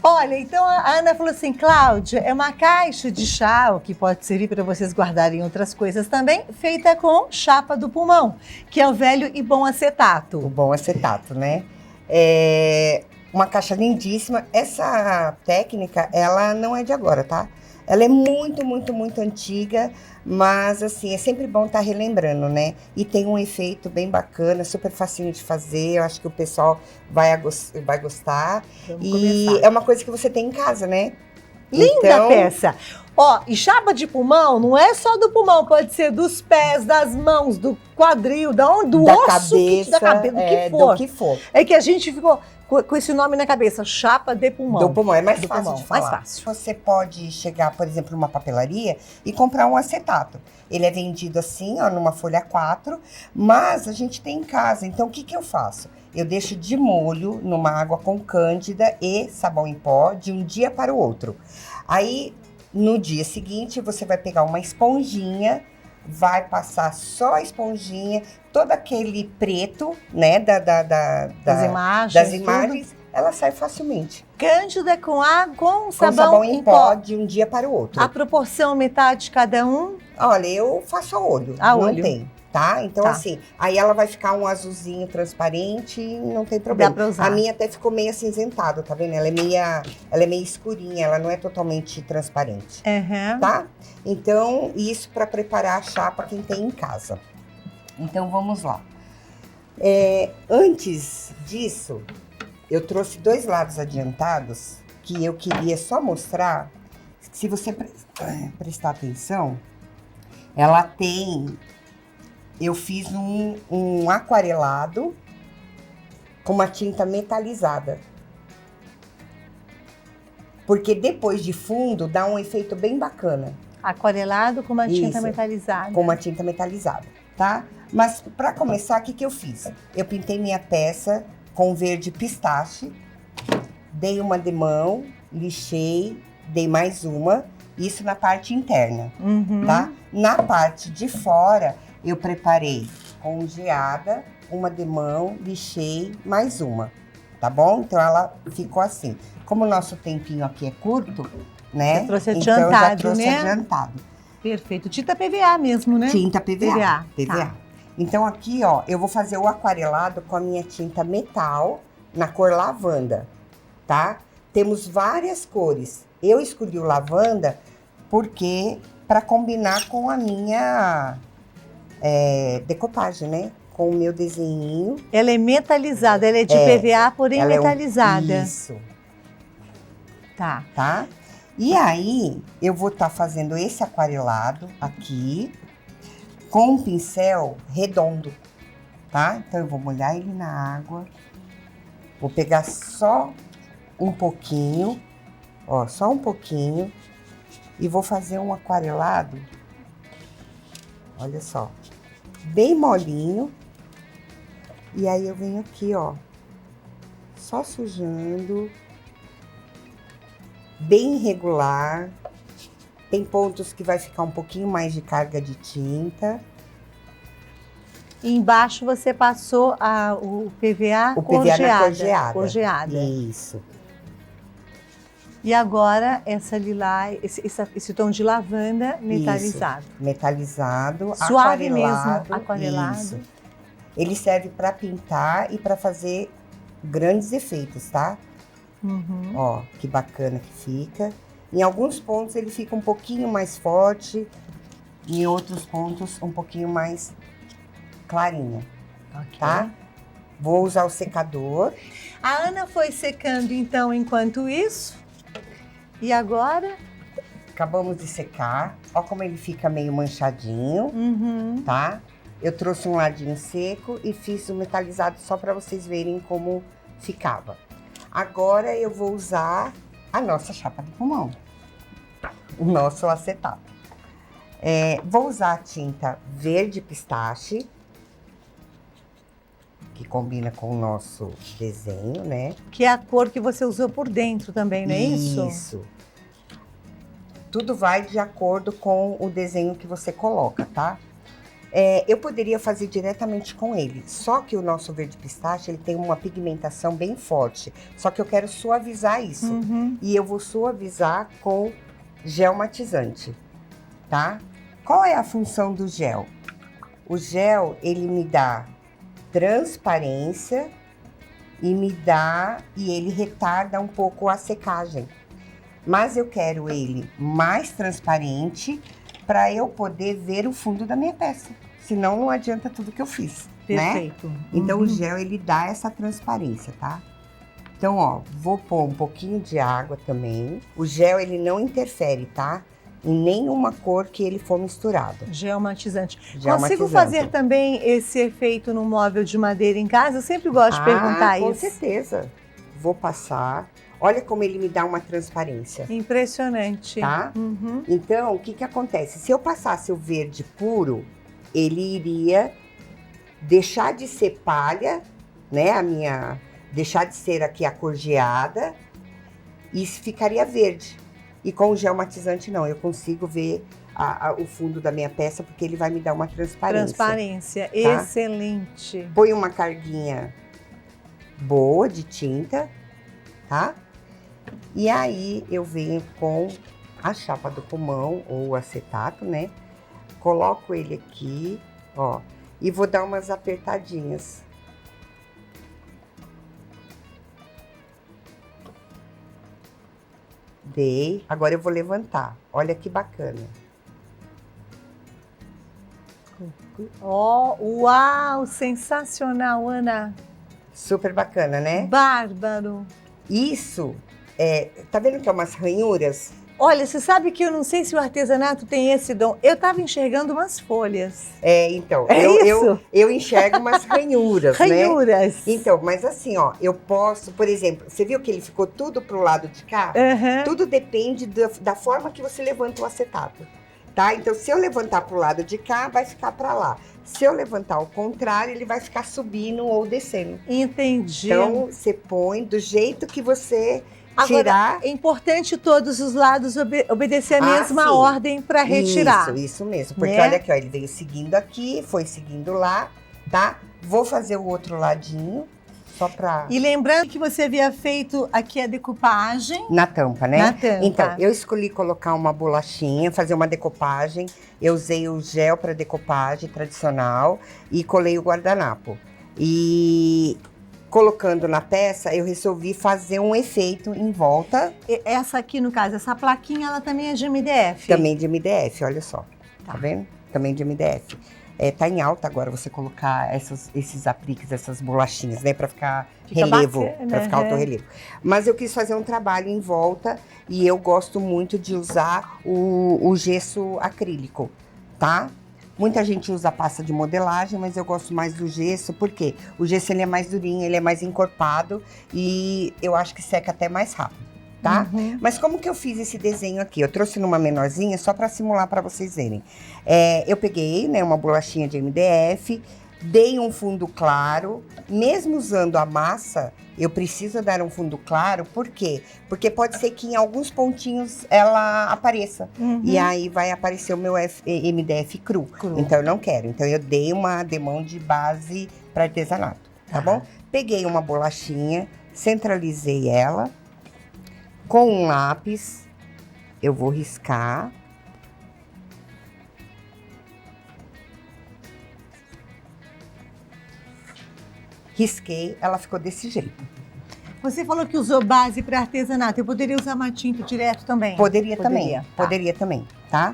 Olha, então a Ana falou assim, Cláudia, é uma caixa de chá, que pode servir para vocês guardarem outras coisas também, feita com chapa do pulmão, que é o velho e bom acetato. O bom acetato, né? Uma caixa lindíssima. Essa técnica, ela não é de agora, tá? Ela é muito, muito, muito antiga, mas assim, é sempre bom estar relembrando, né? E tem um efeito bem bacana, super facinho de fazer, eu acho que o pessoal vai gostar. Vamos e começar. é uma coisa que você tem em casa, né? Linda Então, peça! Ó, e chapa de pulmão não é só do pulmão, pode ser dos pés, das mãos, do quadril, do da osso, cabeça, da cabeça, do que for. É que a gente ficou com esse nome na cabeça, chapa de pulmão. Do pulmão, é mais Do fácil pulmão, de falar. mais fácil. Você pode chegar, por exemplo, numa papelaria e comprar um acetato. Ele é vendido assim, ó, numa folha 4, mas a gente tem em casa. Então, o que eu faço? Eu deixo de molho numa água com cândida e sabão em pó de um dia para o outro. Aí, no dia seguinte, você vai pegar uma esponjinha, vai passar só a esponjinha, todo aquele preto, né, das imagens, ela sai facilmente. Cândida com água, com Com sabão em pó de um dia para o outro. A proporção metade de cada um? Olha, eu faço a olho, não tem, tá? Então, assim, aí ela vai ficar um azulzinho transparente e não tem problema. Dá pra usar. A minha até ficou meio acinzentada, tá vendo? Ela é meio escurinha, ela não é totalmente transparente, tá? Então, isso para preparar a chapa quem tem em casa. Então, vamos lá. Antes disso, eu trouxe 2 lados adiantados que eu queria só mostrar. Se você prestar atenção, ela tem... Eu fiz um aquarelado com uma tinta metalizada. Porque depois de fundo, dá um efeito bem bacana. Aquarelado com uma tinta metalizada. Com uma tinta metalizada, tá? Mas para começar, o que eu fiz? Eu pintei minha peça com verde pistache, dei uma demão, lixei, dei mais uma, isso na parte interna, tá? Na parte de fora, eu preparei com geada, uma demão, lixei, mais uma, tá bom? Então, ela ficou assim. Como o nosso tempinho aqui é curto, né? Você trouxe então, adiantado, eu já trouxe né? adiantado. Perfeito. Tinta PVA mesmo, né? Tinta PVA. Tá. Então, aqui, ó, eu vou fazer o aquarelado com a minha tinta metal na cor lavanda, tá? Temos várias cores. Eu escolhi o lavanda porque para combinar com a minha decopagem, né? Com o meu desenhinho. Ela é metalizada, ela é de PVA, porém metalizada. Isso. Tá. E aí, eu vou estar fazendo esse aquarelado aqui com um pincel redondo, tá? Então, eu vou molhar ele na água. Vou pegar só um pouquinho, ó, só um pouquinho. E vou fazer um aquarelado, olha só, bem molinho. E aí, eu venho aqui, ó, só sujando, bem irregular. Tem pontos que vai ficar um pouquinho mais de carga de tinta. E embaixo você passou o PVA cor geada. Cor geada. Isso. E agora essa lilás, esse tom de lavanda metalizado. Isso. Metalizado, suave aquarelado. Mesmo, aquarelado. Isso. Ele serve para pintar e para fazer grandes efeitos, tá? Ó, que bacana que fica. Em alguns pontos ele fica um pouquinho mais forte, em outros pontos um pouquinho mais clarinho, tá? Vou usar o secador. A Ana foi secando então enquanto isso. E agora? Acabamos de secar. Ó como ele fica meio manchadinho, tá? Eu trouxe um ladinho seco e fiz o metalizado só para vocês verem como ficava. Agora eu vou usar a nossa chapa de pulmão, o nosso acetato. Vou usar a tinta verde pistache, que combina com o nosso desenho, né? Que é a cor que você usou por dentro também, não é isso? Isso. Tudo vai de acordo com o desenho que você coloca, tá? Eu poderia fazer diretamente com ele, só que o nosso verde pistache, ele tem uma pigmentação bem forte. Só que eu quero suavizar isso. E eu vou suavizar com gel matizante, tá? Qual é a função do gel? O gel, ele me dá transparência e ele retarda um pouco a secagem. Mas eu quero ele mais transparente para eu poder ver o fundo da minha peça. Senão não adianta tudo que eu fiz, Perfeito. né? Então o gel, ele dá essa transparência, tá? Então, ó, vou pôr um pouquinho de água também. O gel, ele não interfere, tá? Em nenhuma cor que ele for misturado. Gel matizante. Gel Consigo matizante. fazer também esse efeito no móvel de madeira em casa? Eu sempre gosto de perguntar com isso. certeza. Vou passar. Olha como ele me dá uma transparência. Impressionante. Tá? Então, o que que acontece? Se eu passasse o verde puro, ele iria deixar de ser palha, né? Deixar de ser aqui a cor geada e ficaria verde. E com o gel matizante não, eu consigo ver o fundo da minha peça porque ele vai me dar uma transparência. Transparência, tá? Excelente. Põe uma carguinha boa de tinta, tá? E aí eu venho com a chapa do pulmão ou o acetato, né? Coloco ele aqui, ó, e vou dar umas apertadinhas. Dei. Agora eu vou levantar. Olha que bacana. Ó, uau, sensacional, Ana. Super bacana, né? Bárbaro. Isso, tá vendo que é umas ranhuras? Olha, você sabe que eu não sei se o artesanato tem esse dom. Eu estava enxergando umas folhas. Então, É isso? eu enxergo umas ranhuras, né? Ranhuras. Então, mas assim, ó, eu posso, por exemplo, você viu que ele ficou tudo pro lado de cá? Tudo depende da forma que você levanta o acetato, tá? Então, se eu levantar pro lado de cá, vai ficar pra lá. Se eu levantar ao contrário, ele vai ficar subindo ou descendo. Entendi. Então, você põe do jeito que você Agora, é importante todos os lados obedecer a mesma sim. ordem para retirar. Isso mesmo. Porque né? olha aqui, ó, ele veio seguindo aqui, foi seguindo lá, tá? Vou fazer o outro ladinho, só pra... E lembrando que você havia feito aqui a decupagem. Na tampa, né? Na tampa. Então, eu escolhi colocar uma bolachinha, fazer uma decopagem. Eu usei o gel para decopagem tradicional e colei o guardanapo. E colocando na peça, eu resolvi fazer um efeito em volta. Essa aqui, no caso, essa plaquinha, ela também é de MDF. Também de MDF, olha só. Tá vendo? Também de MDF. Tá em alta agora você colocar esses apliques, essas bolachinhas, né? Pra ficar relevo, bacana, pra ficar alto relevo. Mas eu quis fazer um trabalho em volta e eu gosto muito de usar o gesso acrílico, tá? Muita gente usa pasta de modelagem, mas eu gosto mais do gesso, porque o gesso ele é mais durinho, ele é mais encorpado e eu acho que seca até mais rápido, tá? Mas como que eu fiz esse desenho aqui? Eu trouxe numa menorzinha só para simular para vocês verem. Eu peguei, né, uma bolachinha de MDF, dei um fundo claro, mesmo usando a massa, eu preciso dar um fundo claro, por quê? Porque pode ser que em alguns pontinhos ela apareça, e aí vai aparecer o meu MDF cru, então eu não quero. Então eu dei uma demão de base para artesanato, tá bom? Peguei uma bolachinha, centralizei ela, com um lápis, eu vou riscar. Risquei, ela ficou desse jeito. Você falou que usou base para artesanato. Eu poderia usar uma tinta direto também? Poderia também, Tá. poderia também, tá?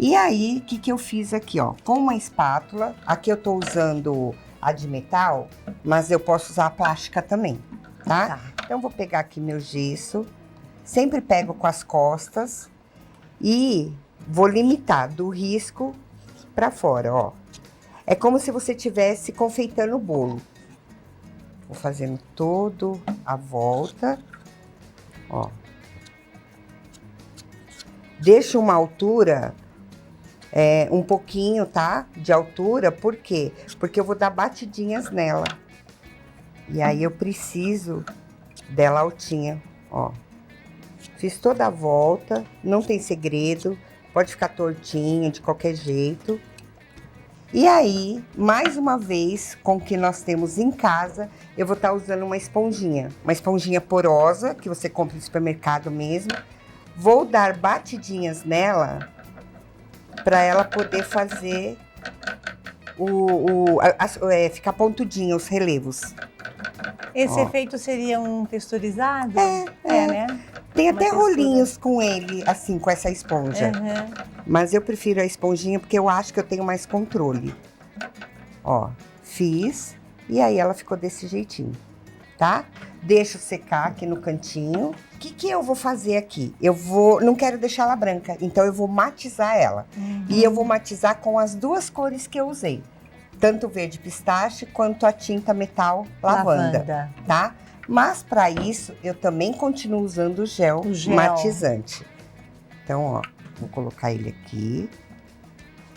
E aí, o que eu fiz aqui, ó? Com uma espátula, aqui eu tô usando a de metal, mas eu posso usar a plástica também, tá? Então, eu vou pegar aqui meu gesso, sempre pego com as costas e vou limitar do risco pra fora, ó. É como se você estivesse confeitando o bolo. Vou fazendo todo a volta, ó. Deixo uma altura, um pouquinho, tá? De altura, por quê? Porque eu vou dar batidinhas nela. E aí eu preciso dela altinha, ó. Fiz toda a volta, não tem segredo, pode ficar tortinho de qualquer jeito. E aí, mais uma vez, com o que nós temos em casa, eu vou estar usando uma esponjinha porosa, que você compra no supermercado mesmo. Vou dar batidinhas nela, para ela poder fazer ficar pontudinha os relevos. Esse efeito seria um texturizado? Né? Tem Uma até textura. rolinhos com ele, assim, com essa esponja. Mas eu prefiro a esponjinha porque eu acho que eu tenho mais controle. Ó, fiz e aí ela ficou desse jeitinho, tá? Deixo secar aqui no cantinho. O que eu vou fazer aqui? Não quero deixar ela branca, então eu vou matizar ela. E eu vou matizar com as duas cores que eu usei. Tanto o verde pistache quanto a tinta metal lavanda. Tá? Mas para isso, eu também continuo usando o gel matizante. Então, ó, vou colocar ele aqui.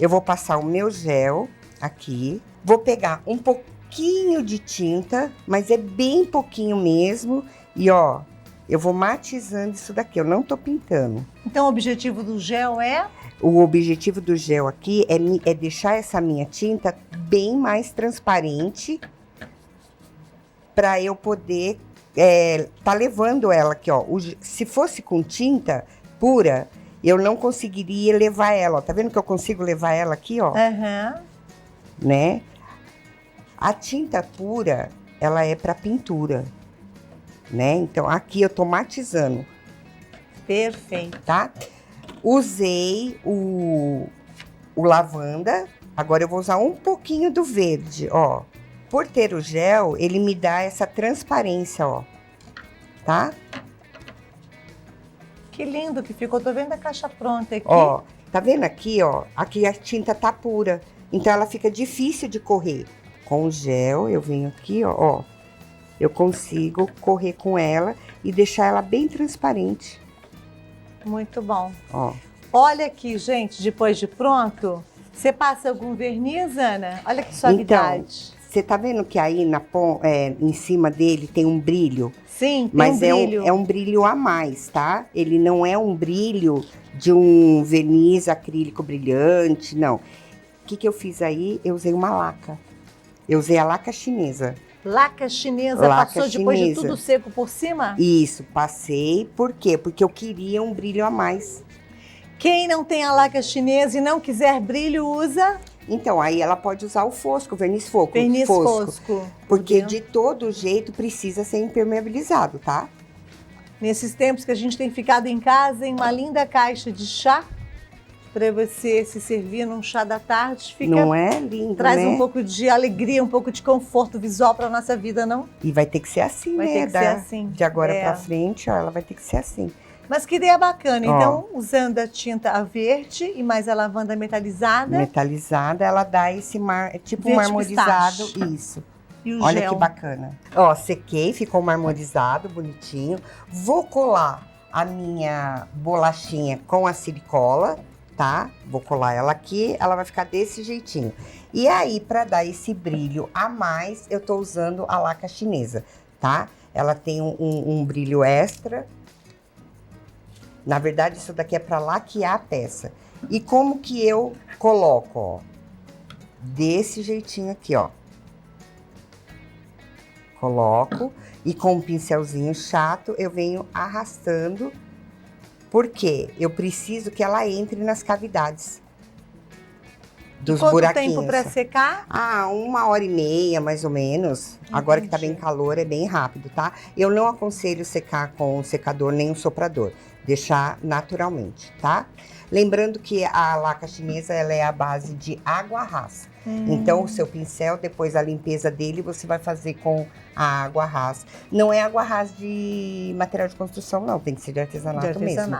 Eu vou passar o meu gel aqui. Vou pegar um pouquinho de tinta, mas é bem pouquinho mesmo. E ó, eu vou matizando isso daqui, eu não tô pintando. Então o objetivo do gel é? O objetivo do gel aqui é deixar essa minha tinta bem mais transparente para eu poder tá levando ela aqui, ó. Se fosse com tinta pura, eu não conseguiria levar ela, ó. Tá vendo que eu consigo levar ela aqui, ó? Né? A tinta pura, ela é para pintura, né? Então aqui eu tô matizando. Perfeito. Tá? Usei o lavanda, agora eu vou usar um pouquinho do verde, ó. Por ter o gel, ele me dá essa transparência, ó. Tá? Que lindo que ficou, tô vendo a caixa pronta aqui. Ó, tá vendo aqui, ó? Aqui a tinta tá pura, então ela fica difícil de correr. Com o gel, eu venho aqui, ó. Eu consigo correr com ela e deixar ela bem transparente. Muito bom. Ó. Olha aqui, gente, depois de pronto, você passa algum verniz, Ana? Olha que suavidade. Então, você tá vendo que aí em cima dele tem um brilho? Sim, tem mas um brilho. É um brilho a mais, tá? Ele não é um brilho de um verniz acrílico brilhante, não. O que eu fiz aí? Eu usei uma laca. Eu usei a laca chinesa. Laca chinesa, passou depois de tudo seco por cima? Isso, passei. Por quê? Porque eu queria um brilho a mais. Quem não tem a laca chinesa e não quiser brilho, usa? Então, aí ela pode usar o fosco, verniz fosco. Verniz fosco. Porque de todo jeito precisa ser impermeabilizado, tá? Nesses tempos que a gente tem ficado em casa, em uma linda caixa de chá, para você se servir num chá da tarde, fica... Não é lindo, traz né? um pouco de alegria, um pouco de conforto visual para nossa vida, não? E vai ter que ser assim, vai né? Vai ter que ser assim. De agora para frente, ó, ela vai ter que ser assim. Mas que ideia bacana. Então, usando a tinta a verde e mais a lavanda metalizada. Metalizada, ela dá esse tipo marmorizado. Pistache. Isso. E o Olha gel. que bacana. Ó, sequei, ficou marmorizado, bonitinho. Vou colar a minha bolachinha com a silicola, tá? Vou colar ela aqui, ela vai ficar desse jeitinho. E aí, para dar esse brilho a mais, eu tô usando a laca chinesa, tá? Ela tem um brilho extra. Na verdade, isso daqui é para laquear a peça. E como que eu coloco, ó? Desse jeitinho aqui, ó. Coloco e com um pincelzinho chato eu venho arrastando. Porque eu preciso que ela entre nas cavidades dos buraquinhos. Quanto tempo para secar? Ah, 1h30, mais ou menos. Entendi. Agora que tá bem calor, é bem rápido, tá? Eu não aconselho secar com o secador nem o soprador. Deixar naturalmente, tá? Lembrando que a laca chinesa, ela é a base de água rasa. Então, o seu pincel, depois da limpeza dele, você vai fazer com a água rasa. Não é água rasa de material de construção, não. Tem que ser de artesanato mesmo.